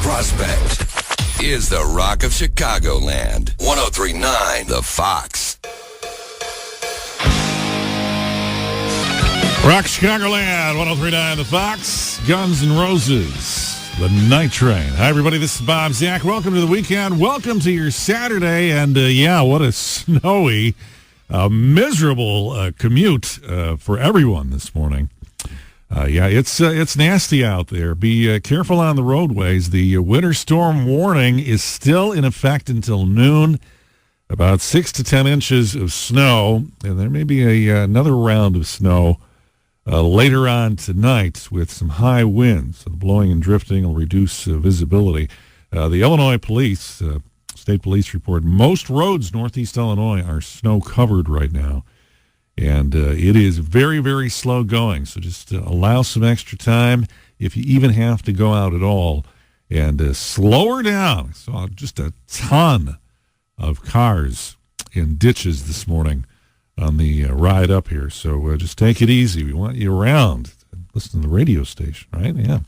Prospect is the Rock of Chicagoland. 103.9 The Fox. Rock Chicagoland, 103.9 The Fox, Guns N' Roses, The Night Train. Hi, everybody. This is Bob Zach. Welcome to the weekend. Welcome to your Saturday. And, what a snowy, miserable commute for everyone this morning. It's nasty out there. Be careful on the roadways. The winter storm warning is still in effect until noon. About 6 to 10 inches of snow, and there may be another round of snow later on tonight with some high winds. So the blowing and drifting will reduce visibility. The Illinois police, state police report, most roads northeast Illinois are snow-covered right now. And it is very, very slow going. So just allow some extra time if you even have to go out at all. And slow her down. I saw just a ton of cars in ditches this morning on the ride up here. So just take it easy. We want you around. Listen to the radio station, right? Yeah.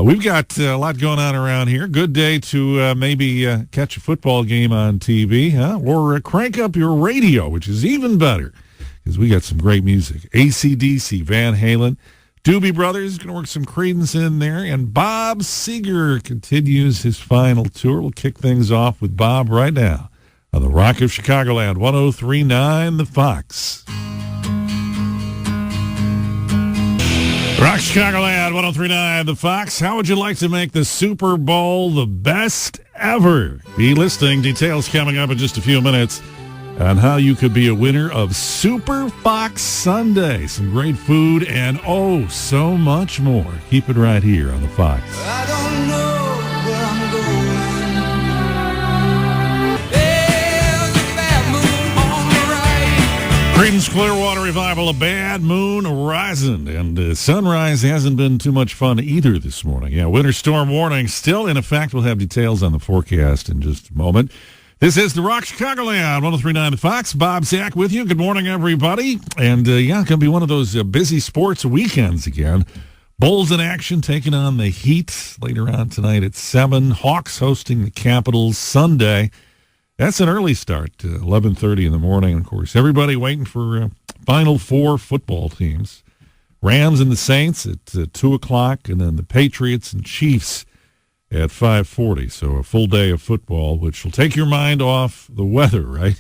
We've got a lot going on around here. Good day to maybe catch a football game on TV, huh? Or crank up your radio, which is even better because we got some great music. AC/DC, Van Halen, Doobie Brothers, going to work some Creedence in there, and Bob Seger continues his final tour. We'll kick things off with Bob right now on the Rock of Chicagoland, 103.9 The Fox. Rock Chicagoland, 103.9 The Fox. How would you like to make the Super Bowl the best ever? Be listening. Details coming up in just a few minutes on how you could be a winner of Super Fox Sunday. Some great food and so much more. Keep it right here on The Fox. I don't know where I'm going. Creedence Clearwater Revival, A Bad Moon Rising, and sunrise hasn't been too much fun either this morning. Yeah, winter storm warning still in effect. We'll have details on the forecast in just a moment. This is the Rock Chicagoland, 103.9 The Fox. Bob Zach with you. Good morning, everybody. And, going to be one of those busy sports weekends again. Bulls in action taking on the Heat later on tonight at 7. Hawks hosting the Capitals Sunday. That's an early start, 11:30 in the morning. And, of course, everybody waiting for Final Four football teams. Rams and the Saints at 2 o'clock, and then the Patriots and Chiefs at 5:40. So a full day of football, which will take your mind off the weather, right?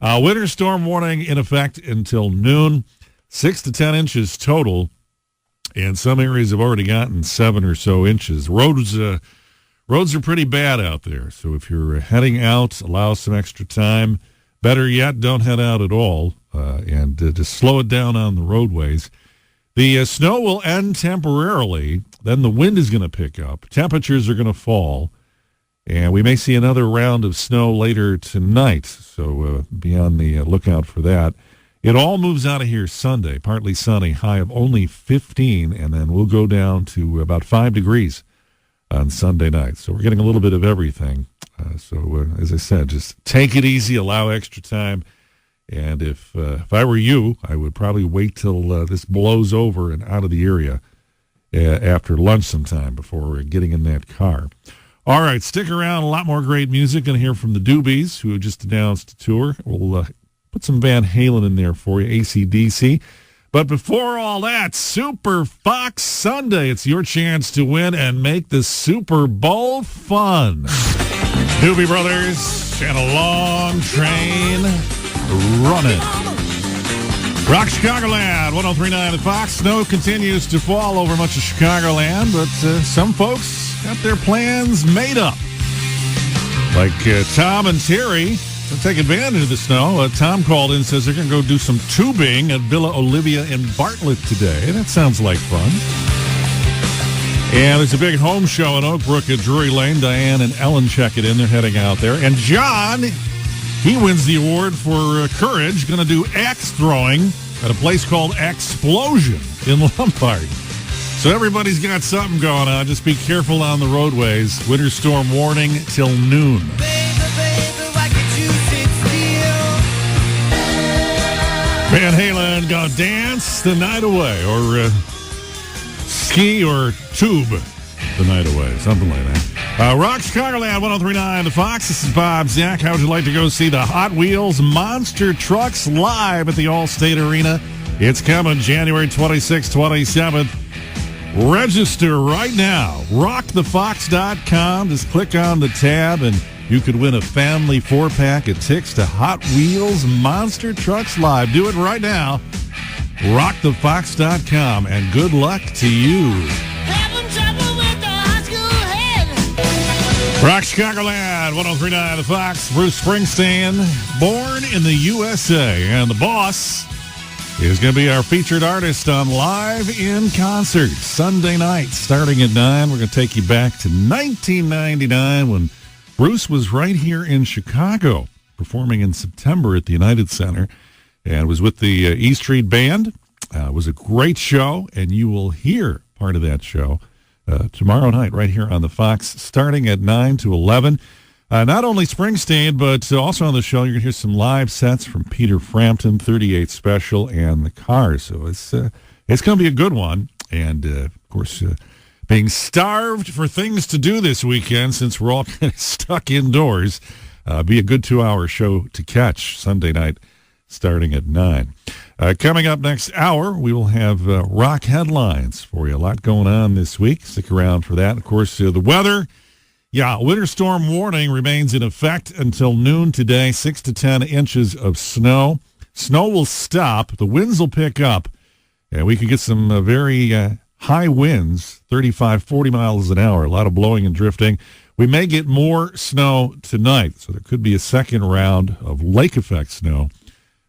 Winter storm warning in effect until noon, 6 to 10 inches total, and some areas have already gotten 7 or so inches. Roads are pretty bad out there, so if you're heading out, allow some extra time. Better yet, don't head out at all, and just slow it down on the roadways. The snow will end temporarily, then the wind is going to pick up, temperatures are going to fall, and we may see another round of snow later tonight, so be on the lookout for that. It all moves out of here Sunday, partly sunny, high of only 15, and then we'll go down to about 5 degrees on Sunday night. So we're getting a little bit of everything. As I said, just take it easy, allow extra time. And if I were you, I would probably wait till this blows over and out of the area after lunch sometime before getting in that car. All right, stick around. A lot more great music. Going to hear from the Doobies, who just announced a tour. We'll put some Van Halen in there for you, AC/DC. But before all that, Super Fox Sunday. It's your chance to win and make the Super Bowl fun. Doobie Brothers and a long train running. Rock Chicagoland, 103.9 The Fox. Snow continues to fall over much of Chicagoland, but some folks got their plans made up. Like Tom and Terry. To take advantage of the snow, Tom called in and says they're going to go do some tubing at Villa Olivia in Bartlett today. That sounds like fun. And there's a big home show in Oak Brook at Drury Lane. Diane and Ellen check it in. They're heading out there. And John, he wins the award for courage, going to do axe throwing at a place called Explosion in Lombard. So everybody's got something going on. Just be careful on the roadways. Winter storm warning till noon. Van Halen, gonna dance the night away, or ski or tube the night away, something like that. Rock Chicagoland, 103.9 The Fox. This is Bob Zach. How would you like to go see the Hot Wheels Monster Trucks live at the Allstate Arena? It's coming January 26th, 27th. Register right now. rockthefox.com. Just click on the tab and you could win a family 4-pack of tickets to Hot Wheels Monster Trucks Live. Do it right now. rockthefox.com, and good luck to you. Having trouble with the high school head. Rock Chicagoland, 103.9 The Fox. Bruce Springsteen, born in the USA, and the boss is going to be our featured artist on Live in Concert Sunday night starting at 9. We're going to take you back to 1999 when Bruce was right here in Chicago performing in September at the United Center and was with the E Street Band. It was a great show, and you will hear part of that show tomorrow night right here on the Fox starting at 9 to 11. Not only Springsteen, but also on the show, you're going to hear some live sets from Peter Frampton, 38 Special, and the Cars. So it's going to be a good one. And, of course, being starved for things to do this weekend since we're all kind of stuck indoors, be a good 2-hour show to catch Sunday night starting at 9. Coming up next hour, we will have rock headlines for you. A lot going on this week. Stick around for that. Of course, the weather. Yeah, winter storm warning remains in effect until noon today, 6 to 10 inches of snow. Snow will stop. The winds will pick up. And we could get some very high winds, 35, 40 miles an hour, a lot of blowing and drifting. We may get more snow tonight, so there could be a second round of lake effect snow,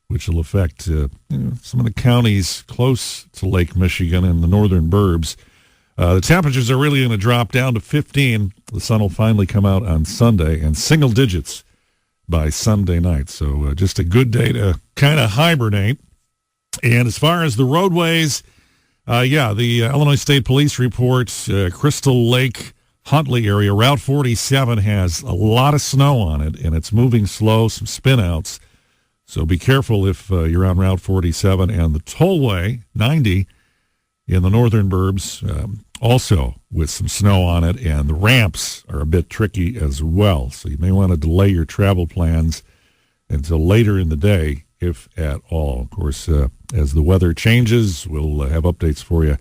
which will affect some of the counties close to Lake Michigan and the northern burbs. The temperatures are really going to drop down to 15. The sun will finally come out on Sunday, and single digits by Sunday night. So just a good day to kind of hibernate. And as far as the roadways, the Illinois State Police reports Crystal Lake, Huntley area, Route 47 has a lot of snow on it, and it's moving slow, some spin-outs. So be careful if you're on Route 47 and the tollway, 90, in the northern burbs, also with some snow on it, and the ramps are a bit tricky as well. So you may want to delay your travel plans until later in the day, if at all. Of course, as the weather changes, we'll have updates for you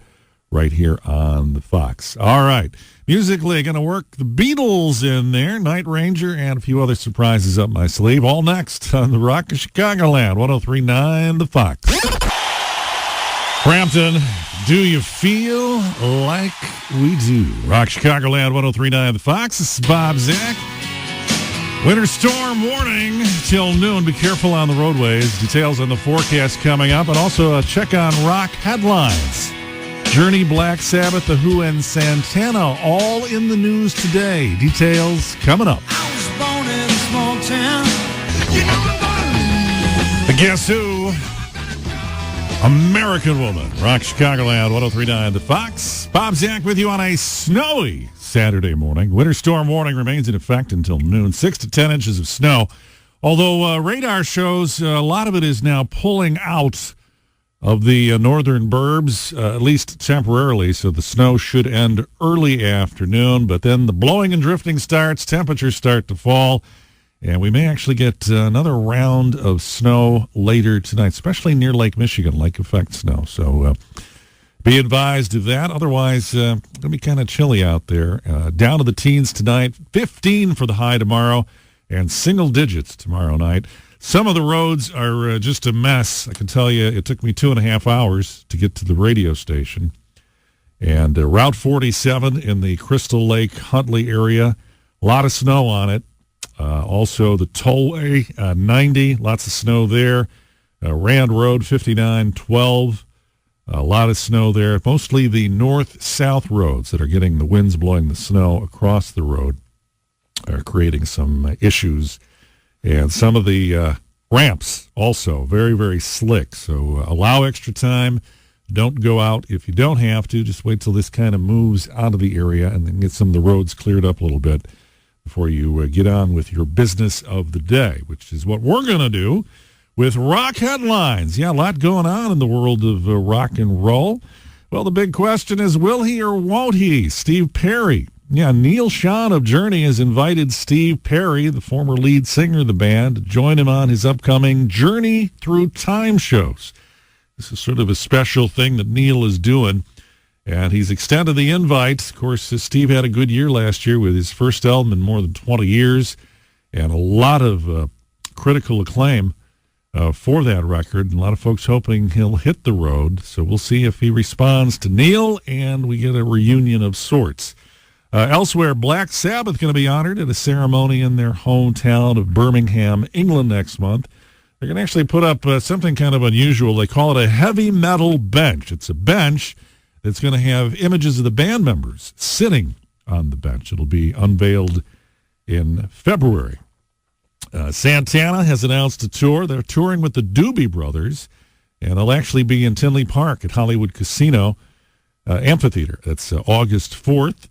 right here on the Fox. All right. Musically, going to work the Beatles in there, Night Ranger, and a few other surprises up my sleeve. All next on the Rock of Chicagoland, 103.9 The Fox. Frampton, do you feel like we do? Rock Chicagoland, 103.9 The Fox. This is Bob Zach. Winter storm warning till noon. Be careful on the roadways. Details on the forecast coming up. And also check on rock headlines. Journey, Black Sabbath, The Who, and Santana all in the news today. Details coming up. I was born in a small town. You know I'm gonna leave. The Guess Who? American Woman. Rock Chicagoland, 103.9 The Fox. Bob Zach with you on a snowy Saturday morning. Winter storm warning remains in effect until noon. 6 to 10 inches of snow. Although radar shows a lot of it is now pulling out of the northern burbs, at least temporarily, so the snow should end early afternoon. But then the blowing and drifting starts, temperatures start to fall, and we may actually get another round of snow later tonight, especially near Lake Michigan, lake effect snow. So be advised of that. Otherwise, it'll be kind of chilly out there. Down to the teens tonight, 15 for the high tomorrow, and single digits tomorrow night. Some of the roads are just a mess. I can tell you it took me 2.5 hours to get to the radio station. And Route 47 in the Crystal Lake, Huntley area, a lot of snow on it. Also the tollway, 90, lots of snow there. Rand Road, 5912, a lot of snow there. Mostly the north-south roads that are getting the winds blowing the snow across the road are creating some issues. And some of the ramps also very, very slick. So allow extra time. Don't go out if you don't have to. Just wait till this kind of moves out of the area and then get some of the roads cleared up a little bit before you get on with your business of the day, which is what we're going to do with rock headlines. Yeah, a lot going on in the world of rock and roll. Well, the big question is, will he or won't he? Steve Perry. Yeah, Neil Schon of Journey has invited Steve Perry, the former lead singer of the band, to join him on his upcoming Journey Through Time shows. This is sort of a special thing that Neil is doing, and he's extended the invite. Of course, Steve had a good year last year with his first album in more than 20 years, and a lot of critical acclaim for that record, and a lot of folks hoping he'll hit the road. So we'll see if he responds to Neil, and we get a reunion of sorts. Elsewhere, Black Sabbath going to be honored at a ceremony in their hometown of Birmingham, England next month. They're going to actually put up something kind of unusual. They call it a heavy metal bench. It's a bench that's going to have images of the band members sitting on the bench. It'll be unveiled in February. Santana has announced a tour. They're touring with the Doobie Brothers, and they'll actually be in Tinley Park at Hollywood Casino Amphitheater. That's August 4th.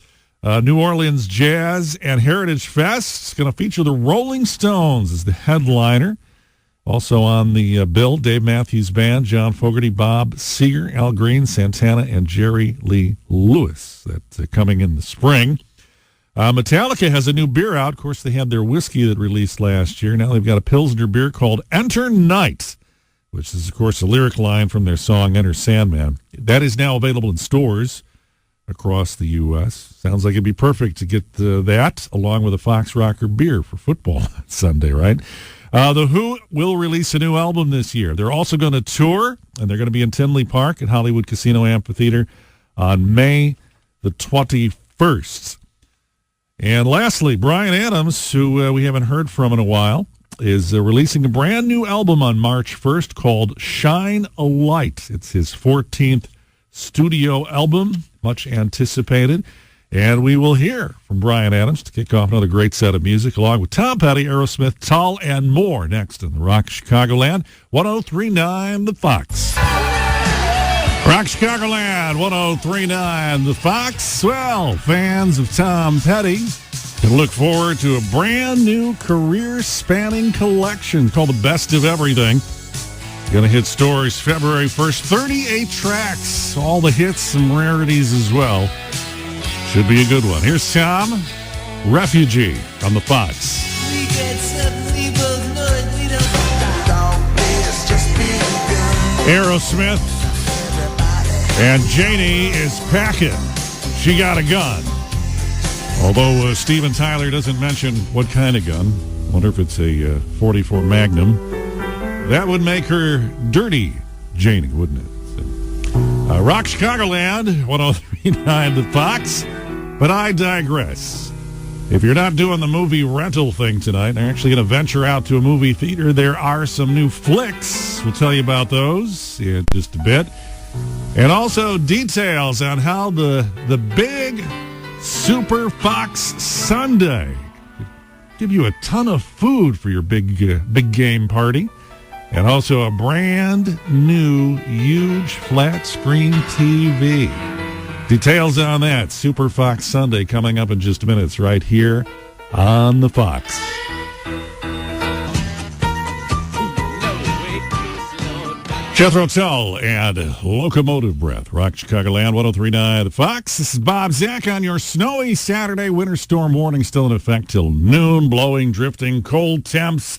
New Orleans Jazz and Heritage Fest is going to feature the Rolling Stones as the headliner. Also on the bill, Dave Matthews Band, John Fogerty, Bob Seger, Al Green, Santana, and Jerry Lee Lewis. That's coming in the spring. Metallica has a new beer out. Of course, they had their whiskey that released last year. Now they've got a Pilsner beer called Enter Night, which is, of course, a lyric line from their song Enter Sandman. That is now available in stores across the U.S. Sounds like it'd be perfect to get that along with a Fox Rocker beer for football Sunday, right? The Who will release a new album this year. They're also going to tour, and they're going to be in Tinley Park at Hollywood Casino Amphitheater on May the 21st. And lastly, Bryan Adams, who we haven't heard from in a while, is releasing a brand new album on March 1st called Shine a Light. It's his 14th studio album, much anticipated. And we will hear from Bryan Adams to kick off another great set of music, along with Tom Petty, Aerosmith, Tull, and more next in the Rock Chicagoland 1039 The Fox. Rock Chicagoland 1039 The Fox. Well, fans of Tom Petty can look forward to a brand new career-spanning collection called The Best of Everything. Going to hit stores February 1st. 38 tracks, all the hits and rarities as well. Should be a good one. Here's Tom, Refugee on the Fox. We get suddenly both know it, we don't it's just begun. Aerosmith and Janie is packing. She got a gun. Although Steven Tyler doesn't mention what kind of gun. Wonder if it's a 44 Magnum. That would make her Dirty Janie, wouldn't it? Rock Chicagoland 1039 The Fox. But I digress. If you're not doing the movie rental thing tonight, they're actually going to venture out to a movie theater. There are some new flicks. We'll tell you about those in just a bit. And also details on how the big Super Fox Sunday give you a ton of food for your big game party. And also a brand new huge flat screen TV. Details on that, Super Fox Sunday, coming up in just a minute. It's right here on the Fox. Jethro Tull and Locomotive Breath. Rock Chicagoland 1039 The Fox. This is Bob Zach on your snowy Saturday. Winter storm warning still in effect till noon. Blowing, drifting, cold temps.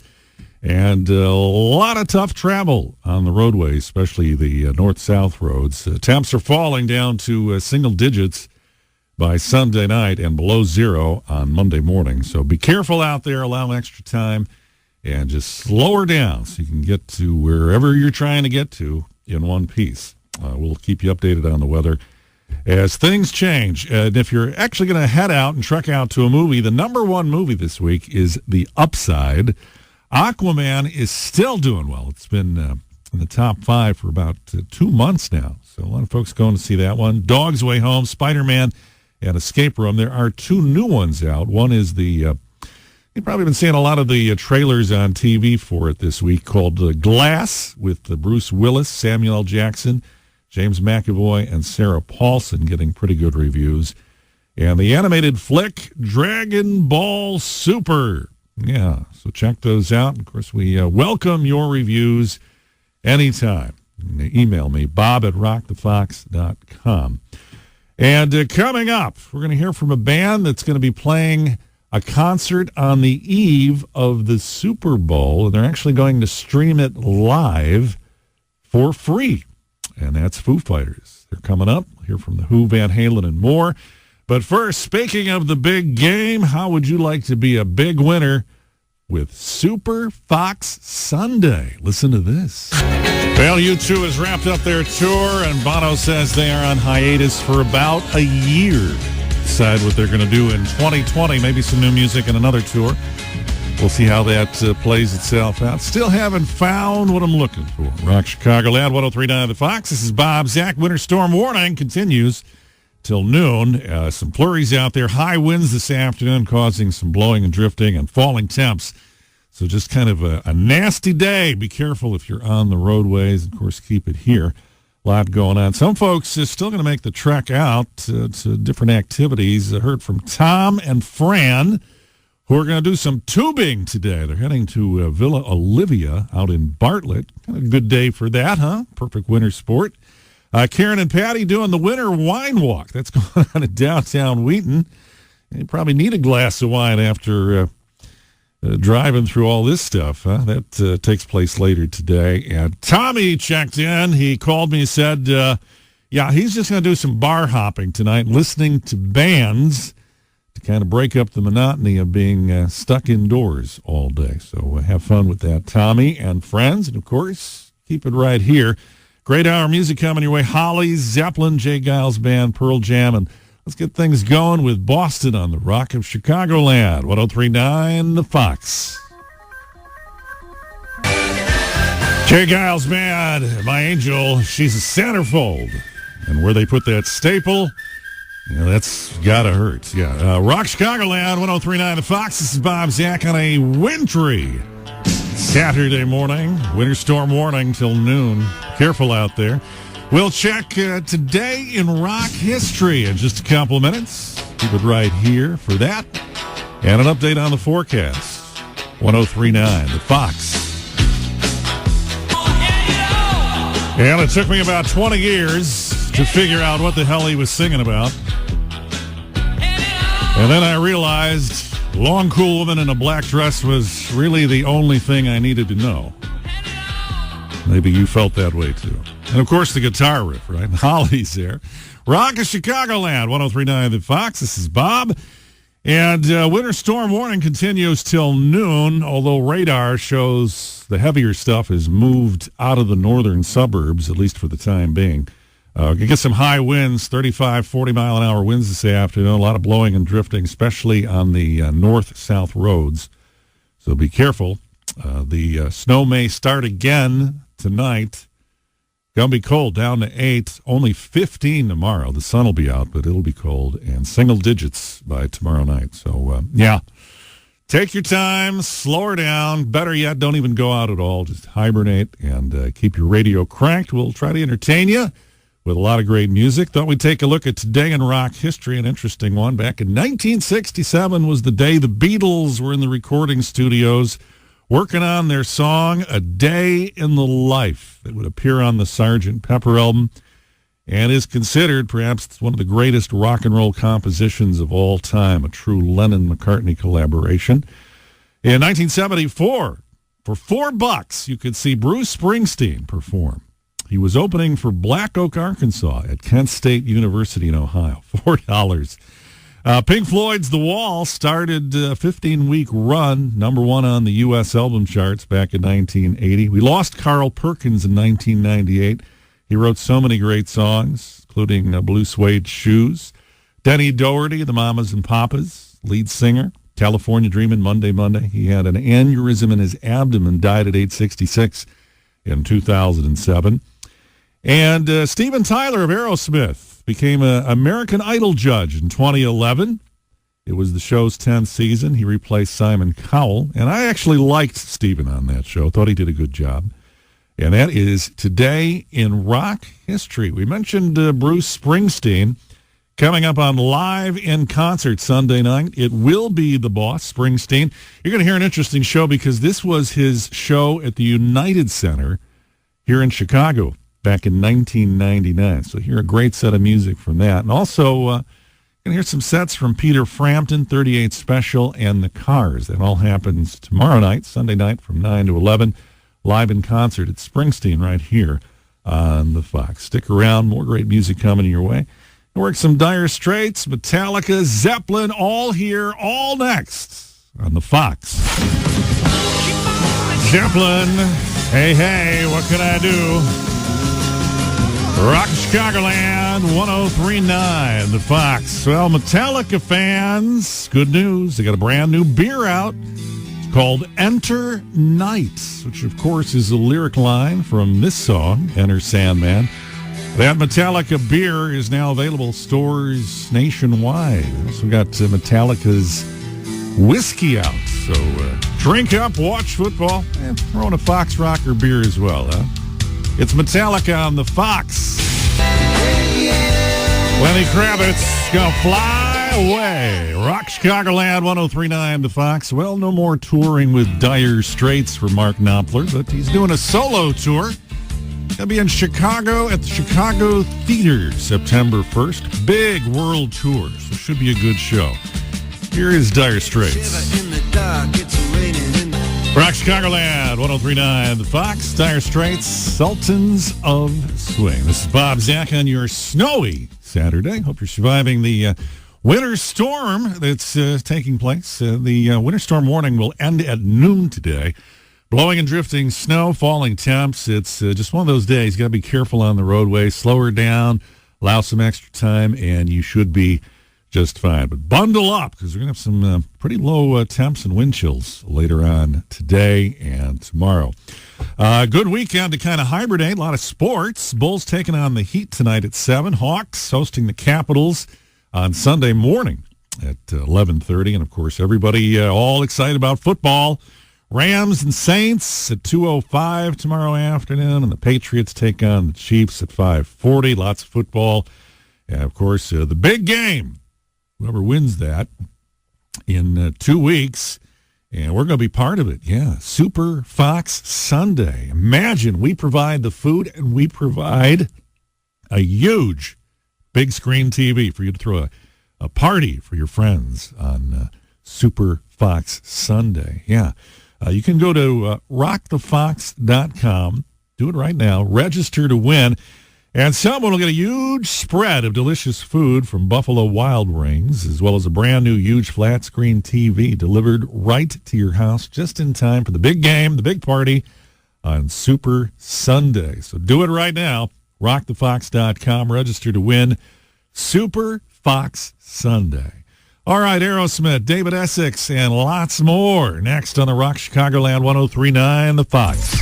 And a lot of tough travel on the roadway, especially the north-south roads. Temps are falling down to single digits by Sunday night and below zero on Monday morning. So be careful out there. Allow extra time and just slow her down so you can get to wherever you're trying to get to in one piece. We'll keep you updated on the weather as things change. And if you're actually going to head out and trek out to a movie, the number one movie this week is The Upside. Aquaman is still doing well. It's been in the top 5 for about 2 months now. So a lot of folks going to see that one. Dog's Way Home, Spider-Man, and Escape Room. There are 2 new ones out. One is the, you've probably been seeing a lot of the trailers on TV for it this week, called Glass, with Bruce Willis, Samuel L. Jackson, James McAvoy, and Sarah Paulson getting pretty good reviews. And the animated flick, Dragon Ball Super. Yeah, so check those out. Of course, we welcome your reviews anytime. email me, bob@rockthefox.com. And coming up, we're going to hear from a band that's going to be playing a concert on the eve of the Super Bowl, and they're actually going to stream it live for free, and that's Foo Fighters. They're coming up. We'll hear from The Who, Van Halen, and more. But first, speaking of the big game, how would you like to be a big winner with Super Fox Sunday? Listen to this. Well, U2 has wrapped up their tour, and Bono says they are on hiatus for about a year. Decide what they're going to do in 2020, maybe some new music and another tour. We'll see how that plays itself out. Still haven't found what I'm looking for. Rock Chicagoland, 103.9 The Fox. This is Bob Zach. Winter storm warning continues till noon. Some flurries out there. High winds this afternoon causing some blowing and drifting and falling temps. So just kind of a nasty day. Be careful if you're on the roadways. Of course, keep it here. A lot going on. Some folks are still going to make the trek out to different activities. I heard from Tom and Fran, who are going to do some tubing today. They're heading to Villa Olivia out in Bartlett. Kind of a good day for that, huh? Perfect winter sport. Karen and Patty doing the winter wine walk. That's going on in downtown Wheaton. You probably need a glass of wine after driving through all this stuff. Huh? That takes place later today. And Tommy checked in. He called me and said, yeah, he's just going to do some bar hopping tonight, listening to bands to kind of break up the monotony of being stuck indoors all day. So have fun with that, Tommy and friends. And, of course, keep it right here. Great hour of music coming your way. Holly, Zeppelin, Jay Giles Band, Pearl Jam, and let's get things going with Boston on the Rock of Chicagoland. 103.9 The Fox. Jay Giles Band, My Angel, she's a centerfold. And where they put that staple, that's gotta hurt. Yeah, Rock Chicagoland, 103.9 The Fox. This is Bob Zach on a wintry Saturday morning. Winter storm warning till noon. Careful out there. We'll check today in rock history in just a couple of minutes. Keep it right here for that. And an update on the forecast. 103.9 The Fox. And it took me about 20 years to figure out what the hell he was singing about. And then I realized long, cool woman in a black dress was really the only thing I needed to know. Maybe you felt that way, too. And, of course, the guitar riff, right? Holly's there. Rock of Chicagoland, 103.9 The Fox. This is Bob. And winter storm warning continues till noon, although radar shows the heavier stuff has moved out of the northern suburbs, at least for the time being. You get some high winds, 35, 40-mile-an-hour winds this afternoon. A lot of blowing and drifting, especially on the north-south roads. So be careful. The snow may start again tonight. Going to be cold, down to 8, only 15 tomorrow. The sun will be out, but it'll be cold, and single digits by tomorrow night. So, yeah, take your time, slow her down. Better yet, don't even go out at all. Just hibernate and keep your radio cranked. We'll try to entertain you with a lot of great music. Thought we'd take a look at today in rock history, an interesting one. Back in 1967 was the day the Beatles were in the recording studios working on their song, A Day in the Life, that would appear on the Sgt. Pepper album and is considered perhaps one of the greatest rock and roll compositions of all time, a true Lennon-McCartney collaboration. In 1974, for $4, you could see Bruce Springsteen perform. He was opening for Black Oak, Arkansas at Kent State University in Ohio, $4. Pink Floyd's The Wall started a 15-week run, number one on the U.S. album charts back in 1980. We lost Carl Perkins in 1998. He wrote so many great songs, including Blue Suede Shoes. Denny Doherty, the Mamas and Papas, lead singer, California Dreamin', Monday, Monday. He had an aneurysm in his abdomen, died at age 66 in 2007. And Steven Tyler of Aerosmith became an American Idol judge in 2011. It was the show's 10th season. He replaced Simon Cowell. And I actually liked Steven on that show. Thought he did a good job. And that is today in rock history. We mentioned Bruce Springsteen coming up on Live in Concert Sunday night. It will be the boss, Springsteen. You're going to hear an interesting show because this was his show at the United Center here in Chicago. back in 1999. So hear a great set of music from that. And also, going to hear some sets from Peter Frampton, 38 Special, and the Cars. That all happens tomorrow night, Sunday night, from 9 to 11, live in concert at Springsteen right here on the Fox. Stick around. More great music coming your way. We'll work some Dire Straits, Metallica, Zeppelin, all here, all next on the Fox. Zeppelin, hey, hey, what could I do? Rock Chicagoland, 103.9, the Fox. Well, Metallica fans, good news. They got a brand new beer out. It's called Enter Night, which, of course, is a lyric line from this song, Enter Sandman. That Metallica beer is now available at stores nationwide. So we got Metallica's whiskey out. So drink up, watch football, and throw in a Fox Rocker beer as well, huh? It's Metallica on the Fox. Lenny Kravitz gonna fly away. Rock Chicagoland, 103.9 the Fox. Well, no more touring with Dire Straits for Mark Knopfler, but he's doing a solo tour. He'll be in Chicago at the Chicago Theater September 1st. Big world tour, so should be a good show. Here is Dire Straits. Rock Chicagoland, 103.9 The Fox, Dire Straits, Sultans of Swing. This is Bob Zach on your snowy Saturday. Hope you're surviving the winter storm that's taking place. The winter storm warning will end at noon today. Blowing and drifting snow, falling temps. It's just one of those days. You got to be careful on the roadway. Slow her down, allow some extra time, and you should be just fine. But bundle up because we're going to have some pretty low temps and wind chills later on today and tomorrow. Good weekend to kind of hibernate. A lot of sports. Bulls taking on the Heat tonight at 7. Hawks hosting the Capitals on Sunday morning at 11:30. And, of course, everybody all excited about football. Rams and Saints at 2:05 tomorrow afternoon. And the Patriots take on the Chiefs at 5:40. Lots of football. And, of course, the big game. Whoever wins that in 2 weeks, and we're going to be part of it. Yeah, Super Fox Sunday. Imagine we provide the food and we provide a huge big screen TV for you to throw a party for your friends on Super Fox Sunday. Yeah, you can go to rockthefox.com. Do it right now. Register to win. And someone will get a huge spread of delicious food from Buffalo Wild Wings, as well as a brand new huge flat screen TV delivered right to your house just in time for the big game, the big party on Super Sunday. So do it right now. rockthefox.com. Register to win Super Fox Sunday. All right, Aerosmith, David Essex, and lots more next on the Rock Chicagoland 103.9 The Fox.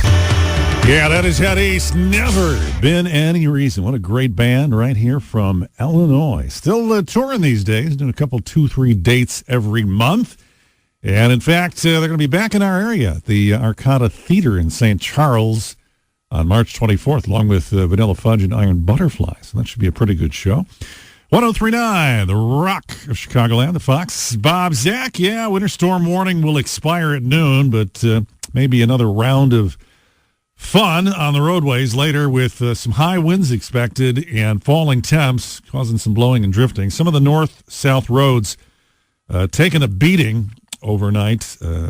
Yeah, that is Head East. Never been any reason. What a great band right here from Illinois. Still touring these days, doing a couple 2-3 dates every month. And in fact, they're going to be back in our area at the Arcata Theater in St. Charles on March 24th, along with Vanilla Fudge and Iron Butterfly. So that should be a pretty good show. 103.9, the Rock of Chicagoland, the Fox. Bob Zach, yeah, winter storm warning will expire at noon, but maybe another round of fun on the roadways later with some high winds expected and falling temps causing some blowing and drifting. Some of the north-south roads taking a beating overnight,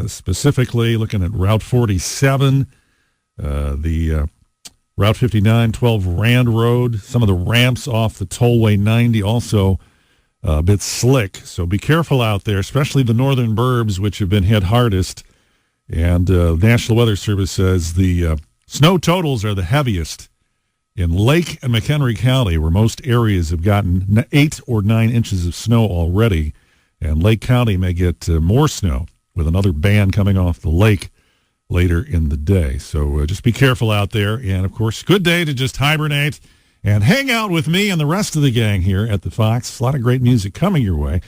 specifically looking at Route 47, the Route 59, 12 Rand Road, some of the ramps off the Tollway 90 also a bit slick. So be careful out there, especially the northern burbs, which have been hit hardest. And the National Weather Service says the snow totals are the heaviest in Lake and McHenry County, where most areas have gotten 8 or 9 inches of snow already. And Lake County may get more snow with another band coming off the lake later in the day. So just be careful out there. And, of course, good day to just hibernate and hang out with me and the rest of the gang here at the Fox. A lot of great music coming your way.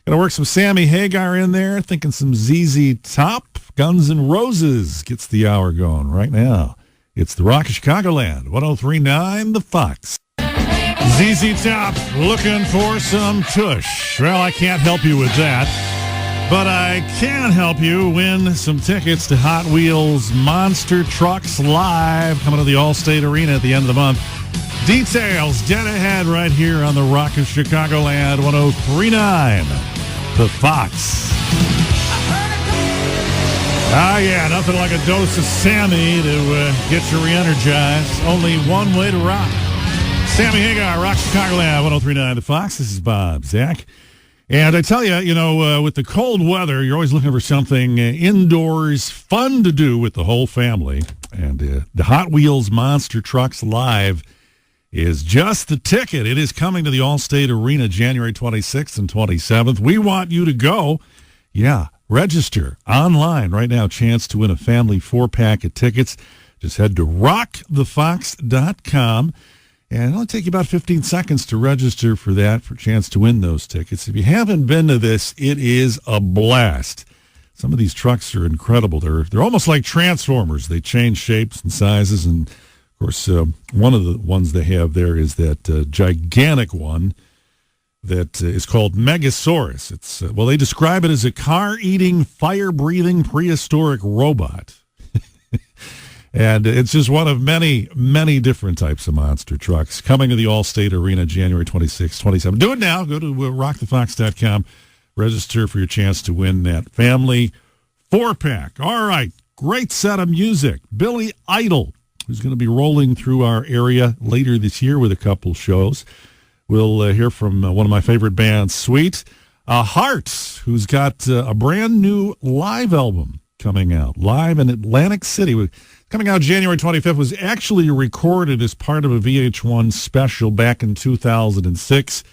Going to work some Sammy Hagar in there, thinking some ZZ Top. Guns N' Roses gets the hour going right now. It's the Rock of Chicagoland, 103.9 The Fox. ZZ Top looking for some tush. Well, I can't help you with that. But I can help you win some tickets to Hot Wheels Monster Trucks Live coming to the Allstate Arena at the end of the month. Details dead ahead right here on the Rock of Chicagoland 103.9, The Fox. Ah, yeah, nothing like a dose of Sammy to get you re-energized. Only one way to rock. Sammy Hagar, Rock Chicagoland 103.9, The Fox. This is Bob Zach. And I tell you, with the cold weather, you're always looking for something indoors fun to do with the whole family. And the Hot Wheels Monster Trucks Live is just the ticket. It is coming to the Allstate Arena January 26th and 27th. We want you to go. Yeah, register online right now. Chance to win a family 4-pack of tickets. Just head to rockthefox.com. And it'll take you about 15 seconds to register for that, for a chance to win those tickets. If you haven't been to this, it is a blast. Some of these trucks are incredible. They're almost like Transformers. They change shapes and sizes. And, of course, one of the ones they have there is that gigantic one that is called Megasaurus. It's they describe it as a car-eating, fire-breathing prehistoric robot. And it's just one of many, many different types of monster trucks coming to the Allstate Arena January 26, 27. Do it now. Go to rockthefox.com. Register for your chance to win that family 4-pack. All right. Great set of music. Billy Idol, who's going to be rolling through our area later this year with a couple shows. We'll hear from one of my favorite bands, Sweet. Hearts, who's got a brand new live album coming out, live in Atlantic City. Coming out January 25th, was actually recorded as part of a VH1 special back in 2006.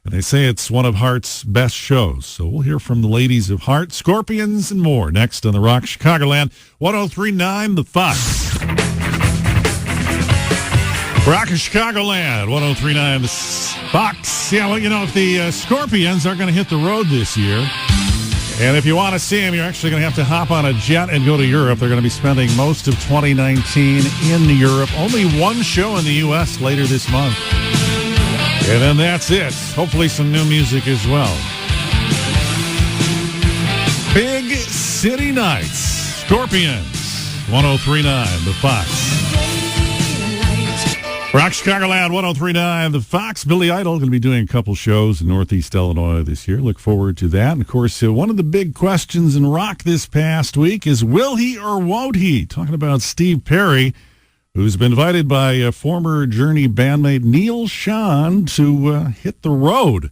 And they say it's one of Heart's best shows. So we'll hear from the ladies of Heart, Scorpions, and more next on the Rock Chicagoland 103.9 The Fox. Rock of Chicagoland 103.9 The Fox. Yeah, well, if the Scorpions are going to hit the road this year, and if you want to see them, you're actually going to have to hop on a jet and go to Europe. They're going to be spending most of 2019 in Europe. Only one show in the U.S. later this month. And then that's it. Hopefully some new music as well. Big City Nights. Scorpions. 103.9 The Fox. Rock Chicagoland 103.9 The Fox. Billy Idol going to be doing a couple shows in Northeast Illinois this year. Look forward to that. And, of course, one of the big questions in rock this past week is, will he or won't he? Talking about Steve Perry, who's been invited by former Journey bandmate Neil Schon to hit the road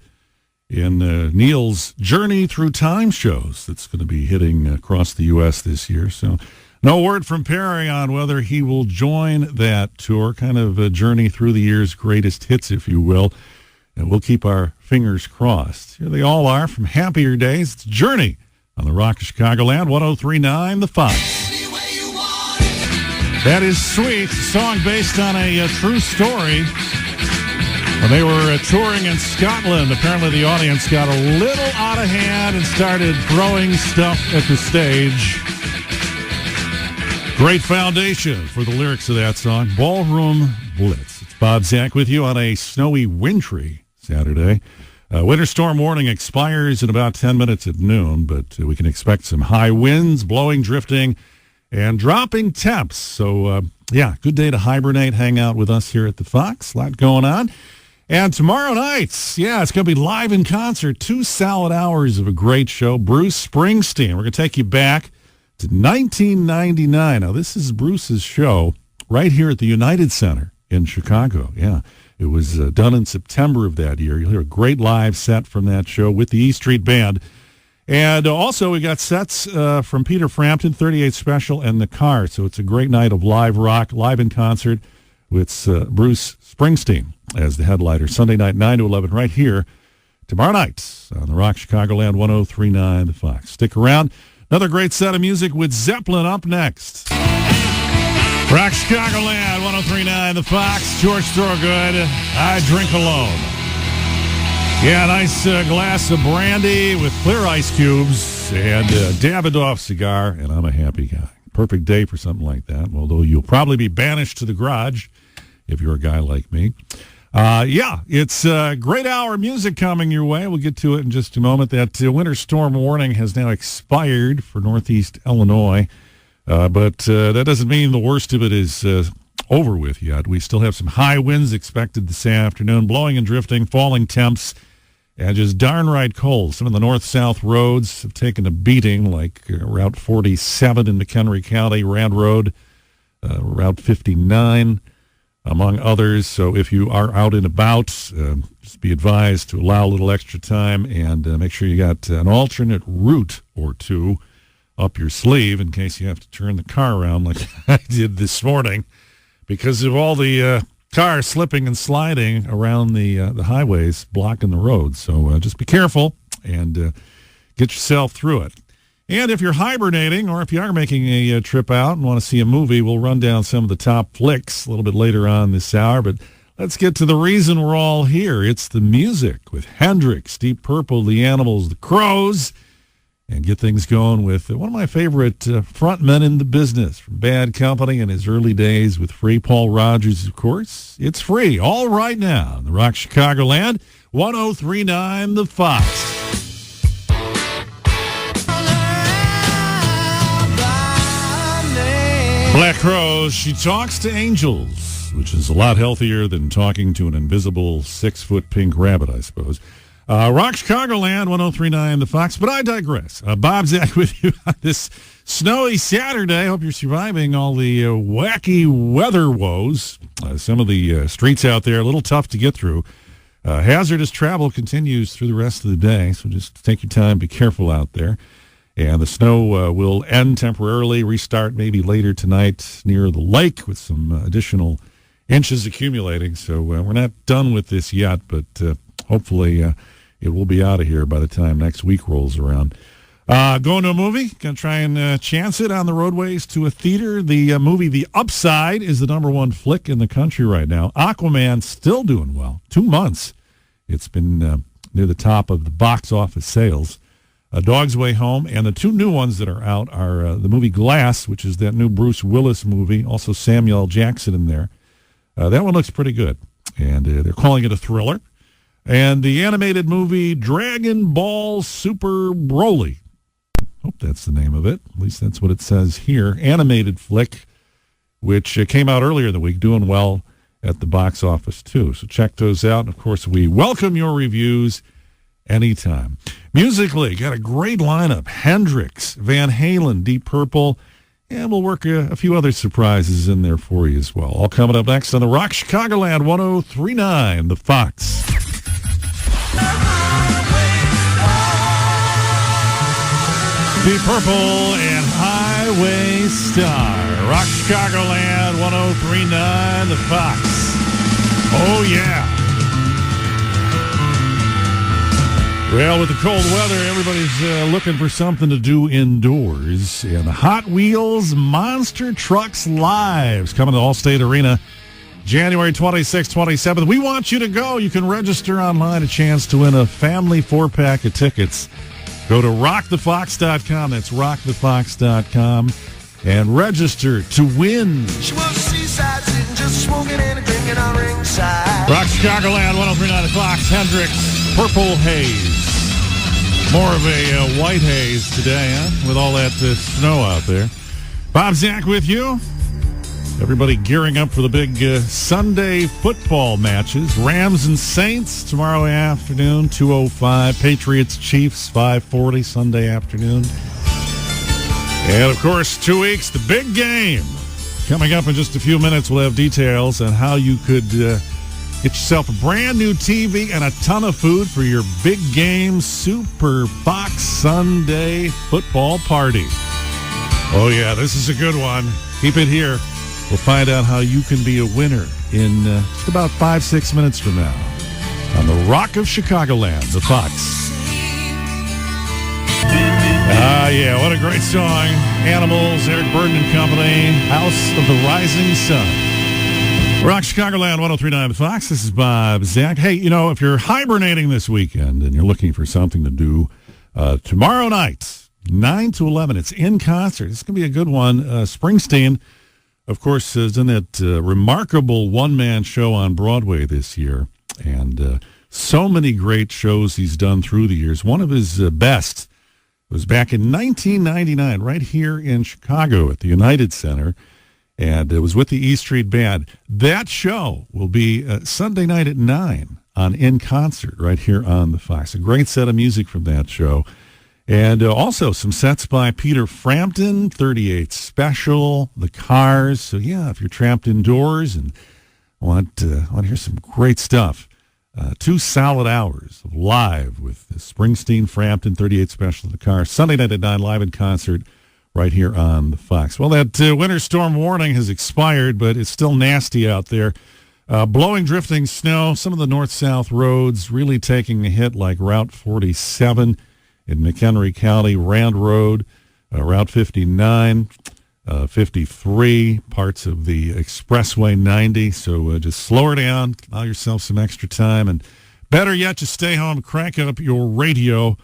in Neil's Journey Through Time shows that's going to be hitting across the U.S. this year. So no word from Perry on whether he will join that tour, kind of a journey through the year's greatest hits, if you will. And we'll keep our fingers crossed. Here they all are from happier days. It's Journey on the Rock of Chicagoland 103.9 The Fox. That is Sweet, a song based on a true story. When they were touring in Scotland, apparently the audience got a little out of hand and started throwing stuff at the stage. Great foundation for the lyrics of that song, Ballroom Blitz. It's Bob Zach with you on a snowy, wintry Saturday. Winter storm warning expires in about 10 minutes at noon, but we can expect some high winds, blowing, drifting, and dropping temps. So, good day to hibernate, hang out with us here at the Fox. A lot going on. And tomorrow night, it's going to be live in concert. 2 solid hours of a great show. Bruce Springsteen. We're going to take you back to 1999. Now, this is Bruce's show right here at the United Center in Chicago. Yeah, it was done in September of that year. You'll hear a great live set from that show with the E Street Band. And also we got sets from Peter Frampton, 38 Special, and The Car. So it's a great night of live rock, live in concert with Bruce Springsteen as the headliner. Sunday night, 9 to 11, right here tomorrow night on the Rock Chicagoland 103.9 The Fox. Stick around. Another great set of music with Zeppelin up next. Rock Chicagoland 103.9 The Fox. George Thorogood, I Drink Alone. Yeah, nice glass of brandy with clear ice cubes and a Davidoff cigar, and I'm a happy guy. Perfect day for something like that, although you'll probably be banished to the garage if you're a guy like me. It's a great hour of music coming your way. We'll get to it in just a moment. That winter storm warning has now expired for Northeast Illinois, but that doesn't mean the worst of it is over with yet. We still have some high winds expected this afternoon, blowing and drifting, falling temps, and just darn right cold. Some of the north-south roads have taken a beating, like Route 47 in McHenry County, Rand Road, Route 59, among others. So if you are out and about, just be advised to allow a little extra time and make sure you got an alternate route or two up your sleeve in case you have to turn the car around like I did this morning because of all the cars slipping and sliding around the highways blocking the roads. So just be careful and get yourself through it. And if you're hibernating or if you are making a trip out and want to see a movie, we'll run down some of the top flicks a little bit later on this hour. But let's get to the reason we're all here. It's the music with Hendrix, Deep Purple, The Animals, The Crows, and get things going with one of my favorite frontmen in the business from Bad Company in his early days with Free. Paul Rogers, of course. It's free all right now in the Rock Chicagoland, 1039 The Fox. Black Crows, she talks to angels, which is a lot healthier than talking to an invisible 6-foot pink rabbit, I suppose. Rock Chicagoland, 1039 The Fox, but I digress. Bob Zach with you on this snowy Saturday. Hope you're surviving all the wacky weather woes. Some of the streets out there, a little tough to get through. Hazardous travel continues through the rest of the day, so just take your time, be careful out there. And the snow will end temporarily, restart maybe later tonight near the lake with some additional inches accumulating. So we're not done with this yet, but hopefully it will be out of here by the time next week rolls around. Going to a movie, going to try and chance it on the roadways to a theater. The movie The Upside is the #1 flick in the country right now. Aquaman still doing well. 2 months. It's been near the top of the box office sales. A Dog's Way Home, and the two new ones that are out are the movie Glass, which is that new Bruce Willis movie, also Samuel L. Jackson in there. That one looks pretty good, and they're calling it a thriller. And the animated movie Dragon Ball Super Broly. Hope that's the name of it. At least that's what it says here. Animated flick, which came out earlier in the week, doing well at the box office, too. So check those out. And, of course, we welcome your reviews anytime. Musically, got a great lineup. Hendrix, Van Halen, Deep Purple, and we'll work a few other surprises in there for you as well. All coming up next on the Rock Chicagoland 1039, The Fox. Deep Purple and Highway Star. Rock Chicagoland 1039, The Fox. Oh, yeah. Well, with the cold weather, everybody's looking for something to do indoors. And Hot Wheels Monster Trucks Live coming to Allstate Arena January 26th, 27th. We want you to go. You can register online, a chance to win a family 4-pack of tickets. Go to rockthefox.com. That's rockthefox.com. And register to win. She was a seaside sitting, just smoking and drinking on ringside. Rock Chicagoland, 1039 Fox, Hendrix, Purple Haze. More of a white haze today, huh? With all that snow out there. Bob Zach with you. Everybody gearing up for the big Sunday football matches. Rams and Saints tomorrow afternoon, 2:05. Patriots, Chiefs, 5:40 Sunday afternoon. And, of course, 2 weeks, the big game. Coming up in just a few minutes, we'll have details on how you could get yourself a brand new TV and a ton of food for your big game Super Fox Sunday football party. Oh, yeah, this is a good one. Keep it here. We'll find out how you can be a winner in just about 5-6 minutes from now on the Rock of Chicagoland, The Fox. Yeah, what a great song. Animals, Eric Burden and Company, House of the Rising Sun. Rock Chicagoland, 1039 The Fox. This is Bob Zach. Hey, you know, if you're hibernating this weekend and you're looking for something to do, tomorrow night, 9 to 11, it's in concert. It's going to be a good one. Springsteen, of course, is in that remarkable one-man show on Broadway this year. and so many great shows he's done through the years. One of his best was back in 1999, right here in Chicago at the United Center, and it was with the E Street Band. That show will be Sunday night at 9 on In Concert right here on the Fox. A great set of music from that show. And also some sets by Peter Frampton, 38 Special, The Cars. So, yeah, if you're trapped indoors and want to hear some great stuff, 2 solid hours of live with Springsteen, Frampton, 38 Special, The Cars. Sunday night at 9, live in concert right here on the Fox. Well, that winter storm warning has expired, but it's still nasty out there. Blowing, drifting snow, some of the north-south roads really taking a hit, like Route 47 in McHenry County, Rand Road, Route 59, 53, parts of the Expressway 90. So just slow her down, allow yourself some extra time, and better yet, just stay home, crank up your radio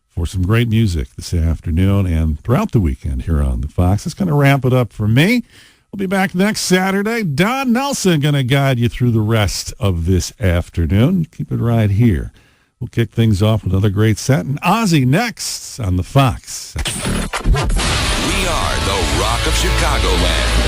for some great music this afternoon and throughout the weekend here on the Fox. That's going to wrap it up for me. We'll be back next Saturday. Don Nelson going to guide you through the rest of this afternoon. Keep it right here. We'll kick things off with another great set, and Ozzy next on the Fox. We are the Rock of Chicagoland.